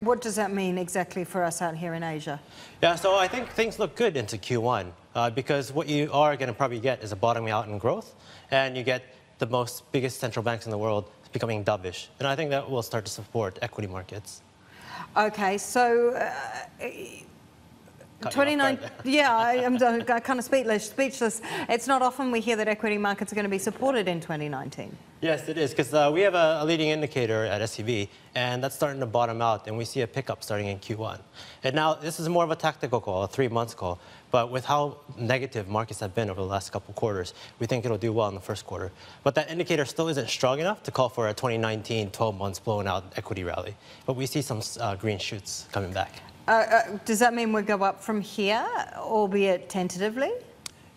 What does that mean exactly for us out here in Asia? Yeah, so I think things look good into Q1 because what you are going to probably get is a bottoming out in growth, and you get the biggest central banks in the world becoming dovish. And I think that will start to support equity markets. Okay, so 29. Yeah, I'm kind of speechless. It's not often we hear that equity markets are going to be supported in 2019. Yes, it is, because we have a leading indicator at SEB, and that's starting to bottom out, and we see a pickup starting in Q1. And now, this is more of a tactical call, a 3-month call, but with how negative markets have been over the last couple quarters, we think it'll do well in the first quarter. But that indicator still isn't strong enough to call for a 2019 12 months blown out equity rally. But we see some green shoots coming back. Does that mean we go up from here, albeit tentatively?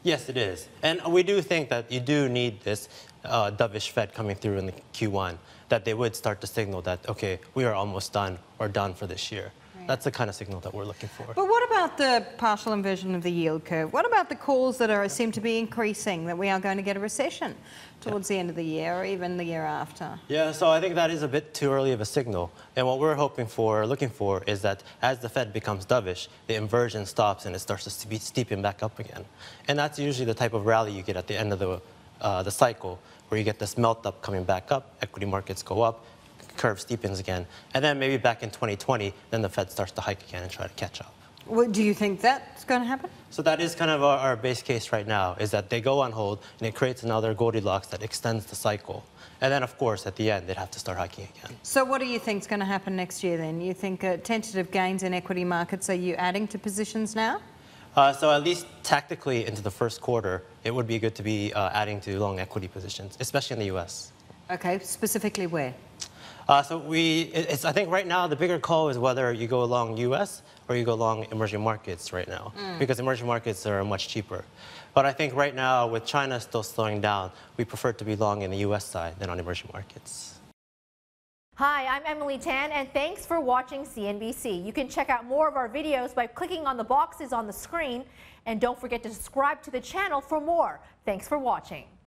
Yes, it is. And we do think that you do need this dovish Fed coming through in the Q1, that they would start to signal that, okay, we are almost done or done for this year. Right. That's the kind of signal that we're looking for. But what about the partial inversion of the yield curve? What about the calls that seem to be increasing, that we are going to get a recession towards the end of the year or even the year after? Yeah, so I think that is a bit too early of a signal. And what we're hoping for, looking for, is that as the Fed becomes dovish, the inversion stops and it starts to steepen back up again. And that's usually the type of rally you get at the end of the cycle, where you get this melt up coming back up, equity markets go up, curve steepens again, and then maybe back in 2020, then the Fed starts to hike again and try to catch up. Well, do you think that's going to happen? So that is kind of our base case right now, is that they go on hold and it creates another Goldilocks that extends the cycle. And then, of course, at the end, they'd have to start hiking again. So what do you think is going to happen next year then? You think tentative gains in equity markets, are you adding to positions now? So at least tactically into the first quarter, it would be good to be adding to long equity positions, especially in the U.S. Okay, specifically where? I think right now the bigger call is whether you go along U.S. or you go along emerging markets right now, because emerging markets are much cheaper. But I think right now, with China still slowing down, we prefer to be long in the U.S. side than on emerging markets. Hi, I'm Emily Tan, and thanks for watching CNBC. You can check out more of our videos by clicking on the boxes on the screen, and don't forget to subscribe to the channel for more. Thanks for watching.